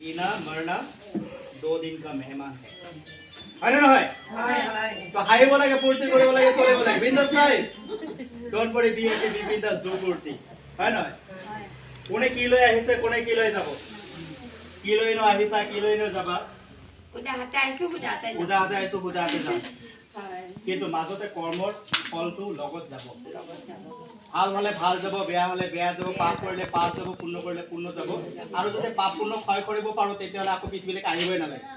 जीना मरना 2 दिन का मेहमान है ना নহয় তো হাইব লাগে ফুর্তি কৰিব লাগে চলিব লাগে বিন্দাস নাই ডোন্ট বৰি বি বিন্দাস ডু ফুর্তি হয় নহয় কোনে কি লৈ আহিছে কোনে কি লৈ যাব কি লৈ ন আহিছা কি লৈ ন যাবা উদা হাতে আইছো উদা হাতে যাম কিন্তু মাজতে কৰ্মৰ ফলটো লগত যাব ভাল হলে ভাল যাব বেয়া হলে বেয়া যাব পাপ কৰিলে পাপ যাব পুণ্য কৰিলে পুণ্য যাব আৰু যদি পাপ পুণ্য ক্ষয় কৰিব পাৰো তেতিয়ালে আকৌ পৃথিৱীলৈ আহিবই নালাগে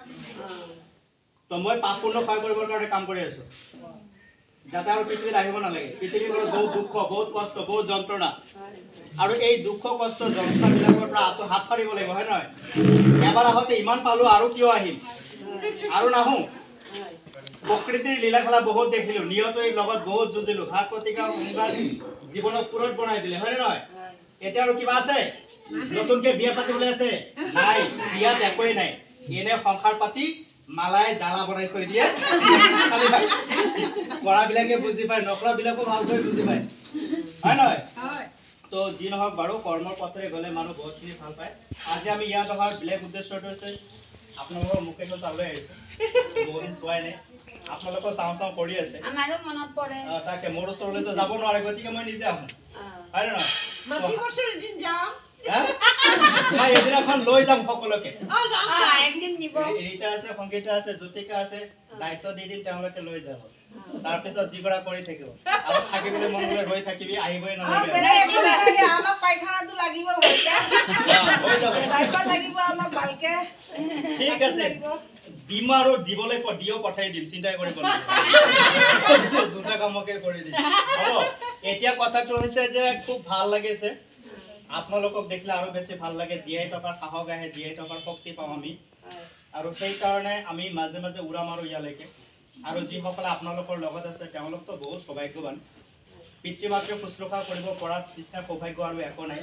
তো মই পাপ পুণ্য ক্ষয় কৰিবৰ কাৰণে কাম কৰি আছো যাতে আৰু পৃথিৱীলৈ আহিব নালাগে পৃথিৱীৰ বহুত দুখ বহুত কষ্ট বহুত যন্ত্ৰণা আৰু এই দুখ কষ্ট যন্ত্ৰণাবিলাকৰ পৰা হাত সাৰিব লাগিব হয় নহয় এবাৰ আহতে ইমান পালো আৰু কিয় আহিম আৰু নাহো প্ৰকৃতিৰ লীলা খেলা বহুত দেখিলো নিয়তৰ লগত বহুত যুঁজিলো ঘাত প্ৰতিকা সংঘাত জীৱনক পুৰত বনাই দিলে হয় নহয় এতিয়া আৰু কিবা আছে নতুনকে বিয়া পাতিবলৈ আছে নাই বিয়াত একোই নাই এনে সংসাৰ পাতি মালাই জালা বনাই থৈ দিয়ে খালি ভাই কৰাবিলাকে বুজি পায় নকৰাবিলাকো ভালকৈ বুজি পায় হয় নহয় তো যি নহওক বাৰু কৰ্মৰ পথৰে গ'লে মানুহ বহুতখিনি ভাল পায় আজি আমি ইয়াত অহাৰ বেলেগ উদ্দেশ্যটো হৈছে আপোনালোকৰ মুখেটো চাবলৈ আহিছোঁ বহুত দিন চোৱাই নাই আপোনালোকৰ চাওঁ চাওঁ কৰি আছে আমাৰো মনত পৰে তাকে মোৰ ওচৰলৈতো যাব নোৱাৰে গতিকে মই নিজে আহোঁ হয় নে নহয় মাটি বছৰ এদিন যাম মই এদিনাখন লৈ যাম সকলোকে একদিন নিব ৰীতা আছে সংগীতা আছে জ্যোতিকা আছে দায়িত্ব দি দিম তেওঁলোকে লৈ যাব তাৰপিছত যি কৰা কৰি থাকিব আৰু থাকিবলৈ মন গ'লে ৰৈ থাকিবি আহিবই নালাগে আমাক পায়খানাটো লাগিব হৈছে হৈ যাব দায়িত্ব লাগিব আমাক ভালকে ঠিক আছে দিম আৰু দিবলৈ দিও পঠাই দিম চিন্তা কৰিব নালাগে দুটা কামকে কৰি দিম হ'ব এতিয়া কথাটো হৈছে যে খুব ভাল লাগিছে আপোনালোকক দেখিলে আৰু বেছি ভাল লাগে জীয়াই থকাৰ সাহস আহে জীয়াই থকাৰ শক্তি পাওঁ আমি আৰু সেই কাৰণে আমি মাজে মাজে উৰা মাৰো ইয়ালৈকে আৰু যিসকলে আপোনালোকৰ লগত আছে তেওঁলোকতো বহুত সৌভাগ্যৱান পিতৃ মাতৃক শুশ্ৰূষা কৰিব পৰাৰ নিচিনা সৌভাগ্য আৰু একো নাই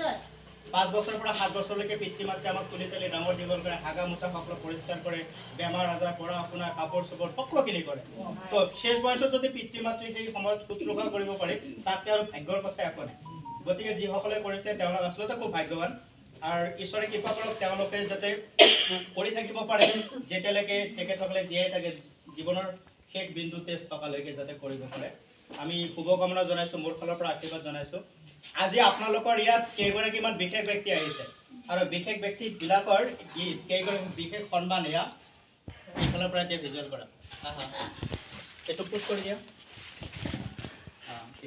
5 বছৰৰ পৰা 7 বছৰলৈকে পিতৃ মাতৃ আমাক তুলি তুলি ডাঙৰ দীঘল কৰে হাগা মুঠা সকলো পৰিষ্কাৰ কৰে বেমাৰ আজাৰ পঢ়া শুনা কাপোৰ চোপৰ সকলোখিনি কৰে তো শেষ বয়সত যদি পিতৃ মাতৃ সেই সময়ত শুশ্ৰূষা কৰিব পাৰি তাতকৈ আৰু ভাগ্যৰ কথা একো নাই গতিকে যিসকলে কৰিছে তেওঁলোক আচলতে খুব ভাগ্যৱান আৰু ঈশ্বৰে কৃপা কৰক তেওঁলোকে যাতে কৰি থাকিব পাৰে যেতিয়ালৈকে তেখেতসকলে জীয়াই থাকে জীৱনৰ শেষ বিন্দু তেজ টকালৈকে যাতে কৰিব পাৰে আমি শুভকামনা জনাইছোঁ মোৰ ফালৰ পৰা আশীৰ্বাদ জনাইছোঁ আজি আপোনালোকৰ ইয়াত কেইগৰাকীমান বিশেষ ব্যক্তি আহিছে আৰু বিশেষ ব্যক্তিবিলাকৰ কেইগৰাকী বিশেষ সন্মান এয়া এইফালৰ পৰা এতিয়া ভিজুৱেল কৰা এইটো পুষ্ট কৰি দিয়া